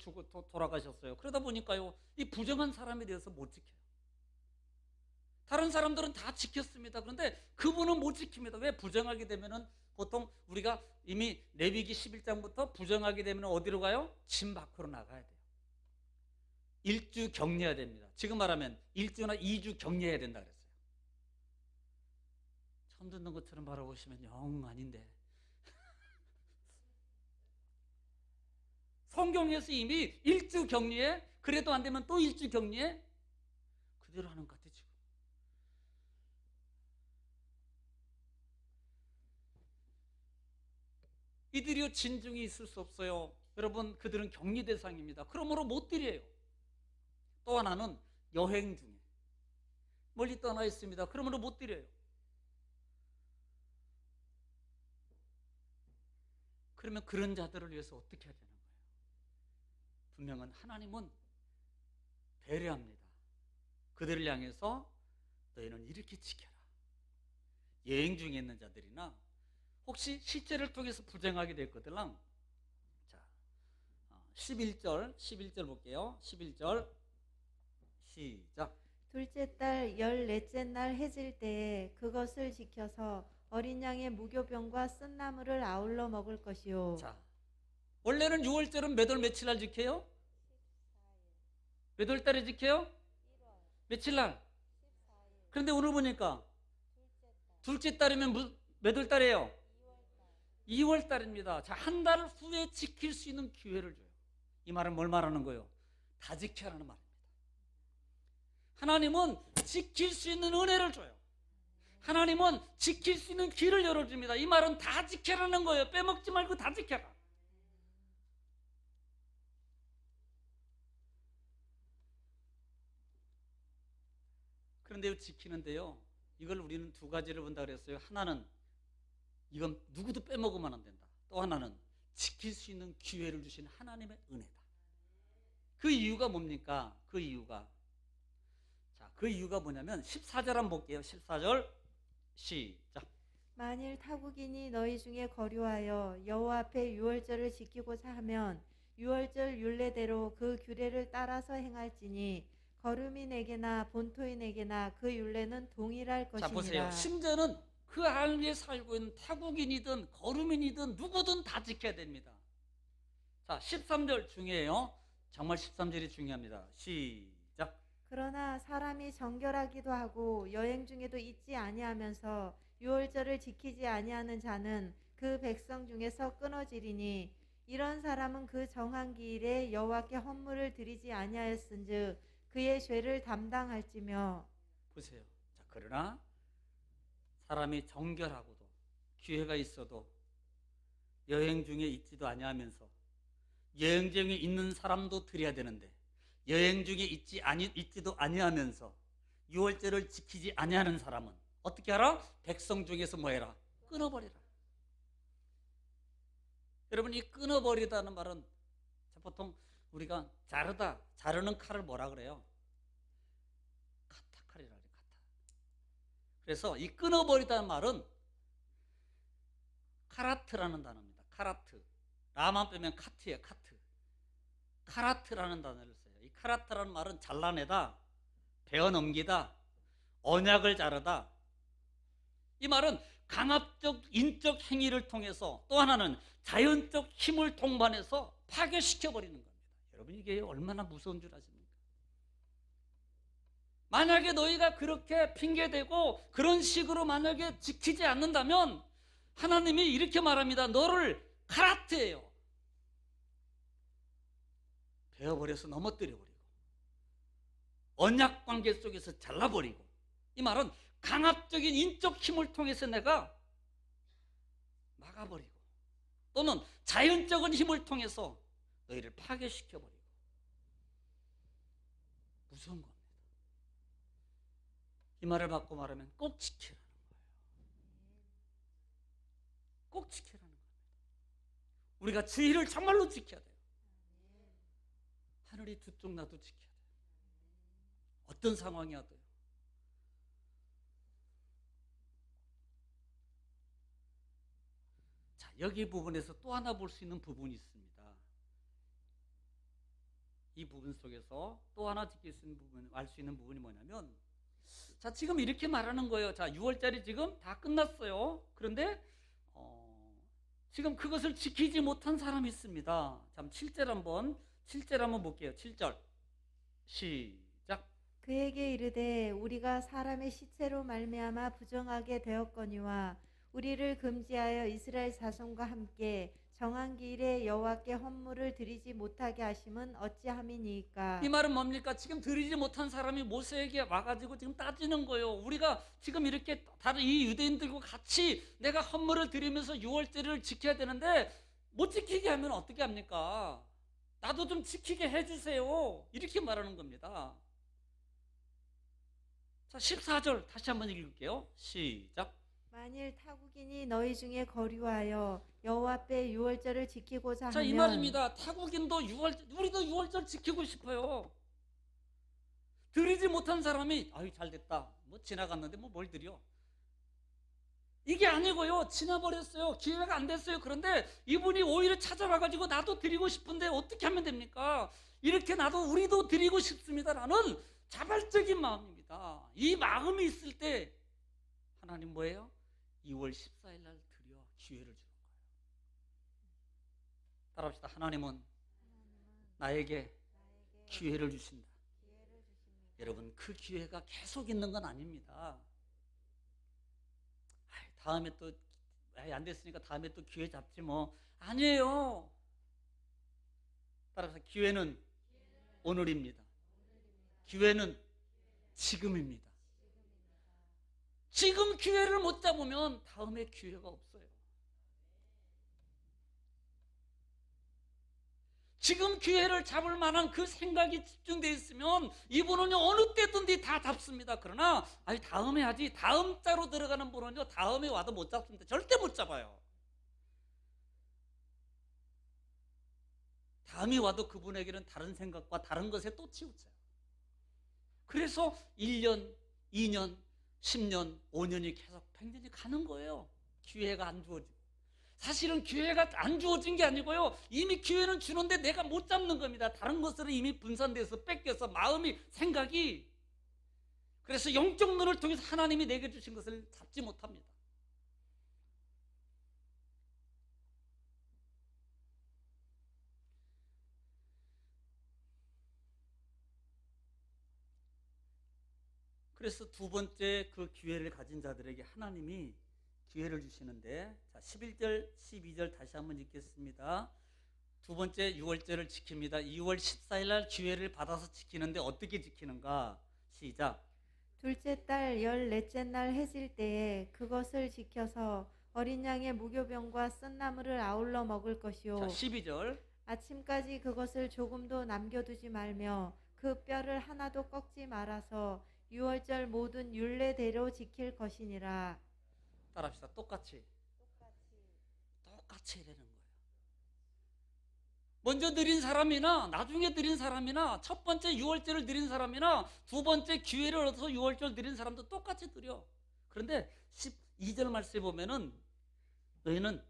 Speaker 1: 돌아가셨어요. 그러다 보니까요 이 부정한 사람에 대해서 못 지켜요. 다른 사람들은 다 지켰습니다. 그런데 그분은 못 지킵니다. 왜? 부정하게 되면은 보통 우리가 이미 레위기 11장부터 부정하게 되면 어디로 가요? 집 밖으로 나가야 돼요. 1주 격려해야 됩니다. 지금 말하면 1주나 2주 격려해야 된다 그랬어요. 처음 듣는 것처럼 바라보시면 영 아닌데 성경에서 이미 1주 격리해. 그래도 안 되면 또 1주 격리해. 그대로 하는 것 같아 지금. 이들이요 진중이 있을 수 없어요. 여러분 그들은 격리 대상입니다. 그러므로 못 드려요. 또 하나는 여행 중에 멀리 떠나 있습니다. 그러므로 못 드려요. 그러면 그런 자들을 위해서 어떻게 해야 되는 거예요? 분명한 하나님은 배려합니다. 그들을 향해서 너희는 이렇게 지켜라. 여행 중에 있는 자들이나 혹시 시체를 통해서 부정하게 됐거들랑 자, 11절 볼게요. 11절 시작.
Speaker 2: 둘째 달 14째 날 해질 때에 그것을 지켜서 어린 양의 무교병과 쓴나물을 아울러 먹을 것이요.
Speaker 1: 자, 원래는 6월절은 몇 월 며칠 날 지켜요? 몇 월 달에 지켜요? 며칠 날? 그런데 오늘 보니까 둘째 달이면 몇 월 달이에요? 2월 달입니다. 자, 한 달 후에 지킬 수 있는 기회를 줘요. 이 말은 뭘 말하는 거예요? 다 지켜라는 말입니다. 하나님은 지킬 수 있는 은혜를 줘요. 하나님은 지킬 수 있는 길을 열어줍니다. 이 말은 다 지켜라는 거예요. 빼먹지 말고 다 지켜라. 그런데 지키는데요, 이걸 우리는 두 가지를 본다 그랬어요. 하나는 이건 누구도 빼먹으면 안 된다. 또 하나는 지킬 수 있는 기회를 주신 하나님의 은혜다. 그 이유가 뭡니까? 그 이유가 뭐냐면 14절 한번 볼게요. 14절 시작.
Speaker 2: 만일 타국인이 너희 중에 거류하여 여호와 앞에 유월절을 지키고자 하면 유월절 율례대로 그 규례를 따라서 행할지니 거류민에게나 본토인에게나 그 율례는 동일할 것이니라.
Speaker 1: 자, 보세요. 심지어는 그 안에 살고 있는 타국인이든 거류민이든 누구든 다 지켜야 됩니다. 자, 13절 중에요. 정말 13절이 중요합니다. 시작.
Speaker 2: 그러나 사람이 정결하기도 하고 여행 중에도 잊지 아니하면서 유월절을 지키지 아니하는 자는 그 백성 중에서 끊어지리니 이런 사람은 그 정한 기일에 여호와께 헌물을 드리지 아니하였은즉 그의 죄를 담당할지며.
Speaker 1: 보세요. 자, 그러나 사람이 정결하고도 기회가 있어도 여행 중에 있지도 아니하면서 여행 중에 있는 사람도 드려야 되는데 여행 중에 있지도 아니하면서 유월절을 지키지 아니하는 사람은 어떻게 하라? 백성 중에서 뭐 해라? 끊어버리라. 여러분, 이 끊어버리다는 말은 보통 우리가 자르는 칼을 뭐라 그래요? 카타칼이라 그래요. 그래서 이 끊어버리다는 말은 카라트라는 단어입니다. 카라트. 라만 빼면 카트예요. 카트. 카라트라는 단어를 써요. 이 카라트라는 말은 잘라내다, 베어넘기다, 언약을 자르다. 이 말은 강압적 인적 행위를 통해서 또 하나는 자연적 힘을 동반해서 파괴시켜버리는 겁니다. 여러분, 이게 얼마나 무서운 줄 아십니까? 만약에 너희가 그렇게 핑계대고 그런 식으로 만약에 지키지 않는다면 하나님이 이렇게 말합니다. 너를 카라트예요. 베어버려서 넘어뜨려버리고 언약관계 속에서 잘라버리고, 이 말은 강압적인 인적 힘을 통해서 내가 막아버리고 또는 자연적인 힘을 통해서 너희를 파괴시켜버리고 무서운 겁니다. 이 말을 받고 말하면 꼭 지키라는 거예요. 꼭 지키라는 겁니다. 우리가 주의를 정말로 지켜야 돼요. 하늘이 두 쪽 나도 지켜야 돼요. 어떤 상황이어도요. 자, 여기 부분에서 또 하나 볼 수 있는 부분이 있습니다. 이 부분 속에서 또 하나 지킬 수 있는 부분, 알 수 있는 부분이 뭐냐면, 자, 지금 이렇게 말하는 거예요. 자, 6월짜리 지금 다 끝났어요. 그런데 지금 그것을 지키지 못한 사람이 있습니다. 참 7절 한번 볼게요. 7절 시작.
Speaker 2: 그에게 이르되 우리가 사람의 시체로 말미암아 부정하게 되었거니와 우리를 금지하여 이스라엘 자손과 함께 정한 기일에 여호와께 헌물을 드리지 못하게 하심은 어찌함이니이까.
Speaker 1: 이 말은 뭡니까? 지금 드리지 못한 사람이 모세에게 와가지고 지금 따지는 거예요. 우리가 지금 이렇게 다른 이 유대인들과 같이 내가 헌물을 드리면서 6월절을 지켜야 되는데 못 지키게 하면 어떻게 합니까? 나도 좀 지키게 해주세요. 이렇게 말하는 겁니다. 자, 14절 다시 한번 읽을게요. 시작.
Speaker 2: 만일 타국인이 너희 중에 거류하여 여호와 앞에 유월절을 지키고자
Speaker 1: 자, 이
Speaker 2: 하면.
Speaker 1: 말입니다. 타국인도 우리도 6월절 지키고 싶어요. 드리지 못한 사람이 아유 잘됐다. 뭐 지나갔는데 뭐 뭘 드려? 이게 아니고요. 지나버렸어요. 기회가 안 됐어요. 그런데 이분이 오히려 찾아와가지고 나도 드리고 싶은데 어떻게 하면 됩니까? 이렇게 우리도 드리고 싶습니다라는 자발적인 마음입니다. 이 마음이 있을 때 하나님 뭐예요? 2월 14일 날 드려 기회를 주는 거예요. 따라합시다. 하나님은 나에게 기회를 주신다. 여러분, 그 기회가 계속 있는 건 아닙니다. 다음에 또 안 됐으니까 다음에 또 기회 잡지 뭐. 아니에요. 따라서 기회는 오늘입니다. 기회는 지금입니다. 지금 기회를 못 잡으면 다음에 기회가 없어요. 지금 기회를 잡을 만한 그 생각이 집중되어 있으면 이분은요 어느 때든지 다 잡습니다. 그러나 다음에 하지, 다음 자로 들어가는 분은요 다음에 와도 못 잡습니다. 절대 못 잡아요. 다음이 와도 그분에게는 다른 생각과 다른 것에 또 치우쳐요. 그래서 1년, 2년, 10년, 5년이 계속 팽전히 가는 거예요. 기회가 안 주어지고. 사실은 기회가 안 주어진 게 아니고요. 이미 기회는 주는데 내가 못 잡는 겁니다. 다른 것으로 이미 분산돼서 뺏겨서 마음이, 생각이. 그래서 영적 눈을 통해서 하나님이 내게 주신 것을 잡지 못합니다. 그래서 두 번째 그 기회를 가진 자들에게 하나님이 기회를 주시는데, 자, 11절 12절 다시 한번 읽겠습니다. 두 번째 유월절을 지킵니다. 2월 14일 날 기회를 받아서 지키는데 어떻게 지키는가? 시작.
Speaker 2: 둘째 달 14째 날 해질 때에 그것을 지켜서 어린 양의 무교병과 쓴나물을 아울러 먹을 것이요.
Speaker 1: 자, 12절.
Speaker 2: 아침까지 그것을 조금도 남겨두지 말며 그 뼈를 하나도 꺾지 말아서 유월절 모든 율례대로 지킬 것이니라.
Speaker 1: 따라합시다. 똑같이 이라는 거예요. 먼저 드린 사람이나 나중에 드린 사람이나 첫 번째 유월절을 드린 사람이나 두 번째 기회를 얻어서 유월절 드린 사람도 똑같이 드려. 그런데 12절 말씀에 보면은 너희는,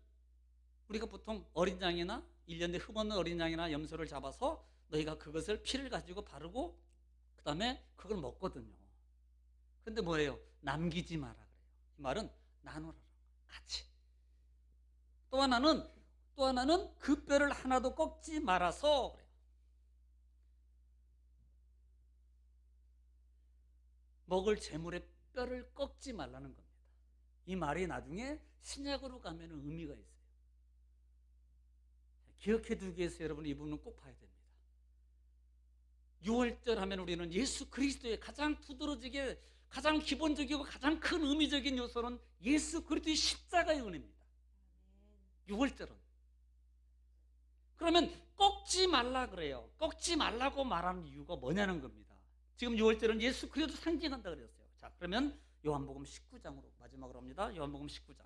Speaker 1: 우리가 보통 어린 양이나 1년에 흠없는 어린 양이나 염소를 잡아서 너희가 그것을 피를 가지고 바르고 그 다음에 그걸 먹거든요. 근데 뭐예요? 남기지 마라 그래요. 이 말은 나누라, 같이. 또 하나는 그 뼈를 하나도 꺾지 말아서 그래요. 먹을 제물의 뼈를 꺾지 말라는 겁니다. 이 말이 나중에 신약으로 가면 의미가 있어요. 기억해 두기 위해서 여러분 이 부분은 꼭 봐야 됩니다. 유월절 하면 우리는 예수 그리스도의 가장 두드러지게, 가장 기본적이고 가장 큰 의미적인 요소는 예수 그리스도의 십자가의 은혜입니다. 유월절은. 그러면 꺾지 말라 그래요. 꺾지 말라고 말하는 이유가 뭐냐는 겁니다. 지금 유월절은 예수 그리스도 상징한다 그랬어요. 자, 그러면 요한복음 19장으로 마지막으로 합니다. 요한복음 19장.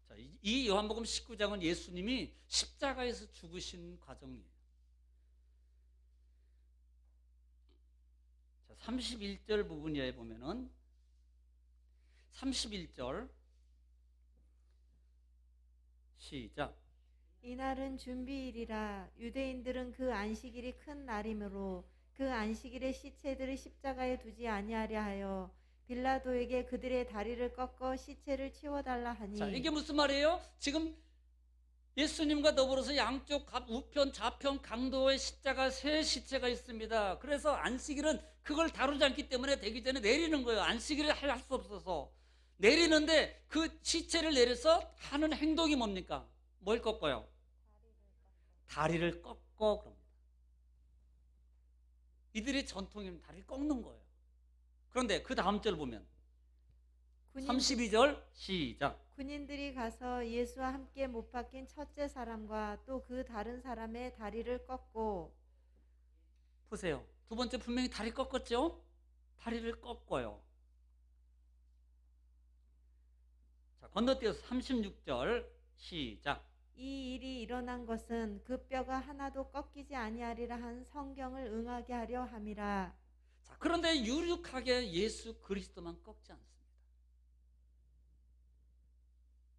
Speaker 1: 자, 이 요한복음 19장은 예수님이 십자가에서 죽으신 과정이에요. 자, 31절 부분에 보면은 31절 시작.
Speaker 2: 이날은 준비일이라 유대인들은 그 안식일이 큰 날이므로 그 안식일에 시체들을 십자가에 두지 아니하려 하여 빌라도에게 그들의 다리를 꺾어 시체를 치워달라 하니.
Speaker 1: 자, 이게 무슨 말이에요? 지금 예수님과 더불어서 양쪽 우편 좌편 강도의 십자가 세 시체가 있습니다. 그래서 안식일은 그걸 다루지 않기 때문에 되기 전에 내리는 거예요. 안식일을 할 수 없어서 내리는데 그 시체를 내려서 하는 행동이 뭡니까? 뭘 꺾어요? 다리를 꺾어 그럽니다. 이들의 전통이면 다리를 꺾는 거예요. 그런데 그 다음 절 보면 32절 시작.
Speaker 2: 군인들이 가서 예수와 함께 못 박힌 첫째 사람과 또 그 다른 사람의 다리를 꺾고.
Speaker 1: 보세요. 두 번째 분명히 다리 꺾었죠? 다리를 꺾어요. 자, 건너뛰어서 36절 시작.
Speaker 2: 이 일이 일어난 것은 그 뼈가 하나도 꺾이지 아니하리라 한 성경을 응하게 하려 함이라.
Speaker 1: 자, 그런데 유력하게 예수 그리스도만 꺾지 않습니다.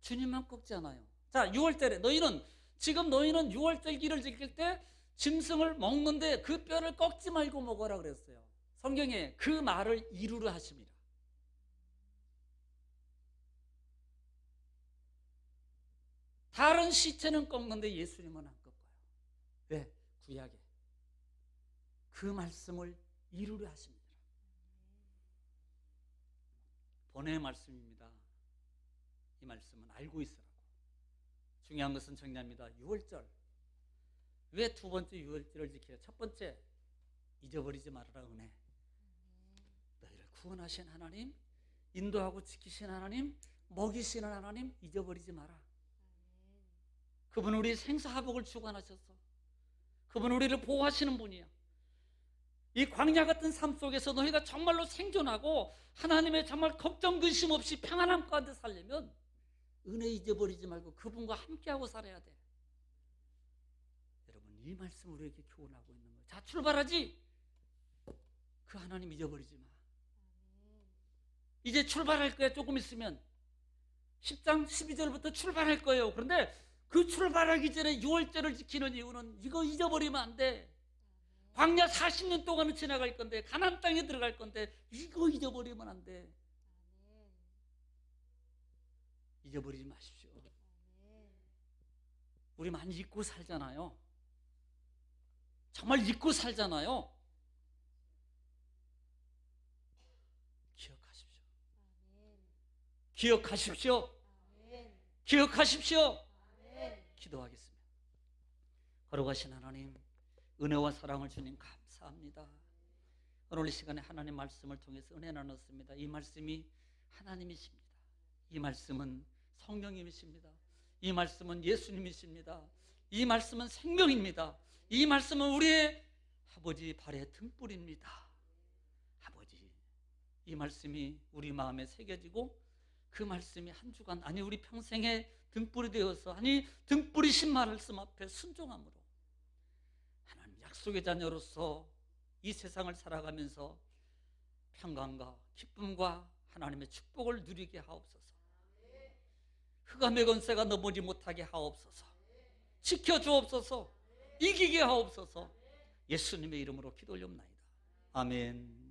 Speaker 1: 주님만 꺾지 않아요. 자, 6월절에 너희는 6월절 기를 지킬 때 짐승을 먹는데 그 뼈를 꺾지 말고 먹어라 그랬어요. 성경에 그 말을 이루려 하십니다. 다른 시체는 꺾는데 예수님은 안 꺾어요. 왜? 구약에 그 말씀을 이루려 하십니다. 본의 말씀입니다. 이 말씀은 알고 있으라고. 중요한 것은 정리합니다. 6월절. 왜 두 번째 6월절을 지켜요? 첫 번째, 잊어버리지 말아라 은혜. 너희를 구원하신 하나님, 인도하고 지키신 하나님, 먹이시는 하나님 잊어버리지 마라. 그분은 우리 생사화복을 주관하셔서 그분은 우리를 보호하시는 분이야. 이 광야 같은 삶 속에서 너희가 정말로 생존하고 하나님의 정말 걱정 근심 없이 평안함 가운데 살려면 은혜 잊어버리지 말고 그분과 함께하고 살아야 돼. 여러분, 이 말씀 우리에게 교훈하고 있는 거예요. 자, 출발하지. 그 하나님 잊어버리지 마. 이제 출발할 거야. 조금 있으면 10장 12절부터 출발할 거예요. 그런데 그 출발하기 전에 6월절을 지키는 이유는 이거 잊어버리면 안 돼. 광야 40년 동안은 지나갈 건데, 가나안 땅에 들어갈 건데 이거 잊어버리면 안 돼. 잊어버리지 마십시오. 우리 많이 잊고 살잖아요. 정말 잊고 살잖아요. 기억하십시오. 기억하십시오. 기억하십시오. 기도하겠습니다. 거룩하신 하나님, 은혜와 사랑을 주님 감사합니다. 오늘 이 시간에 하나님 말씀을 통해서 은혜 나눴습니다. 이 말씀이 하나님이십니다. 이 말씀은 성령님이십니다. 이 말씀은 예수님이십니다. 이 말씀은 생명입니다. 이 말씀은 우리의 아버지 발의 등불입니다. 아버지, 이 말씀이 우리 마음에 새겨지고 그 말씀이 한 주간, 아니 우리 평생의 등불이 되어서, 아니 등불이신 말씀 앞에 순종함으로 하나님 약속의 자녀로서 이 세상을 살아가면서 평강과 기쁨과 하나님의 축복을 누리게 하옵소서. 흑암의 권세가 넘어지 못하게 하옵소서. 지켜주옵소서. 이기게 하옵소서. 예수님의 이름으로 기도 올려옵나이다. 아멘.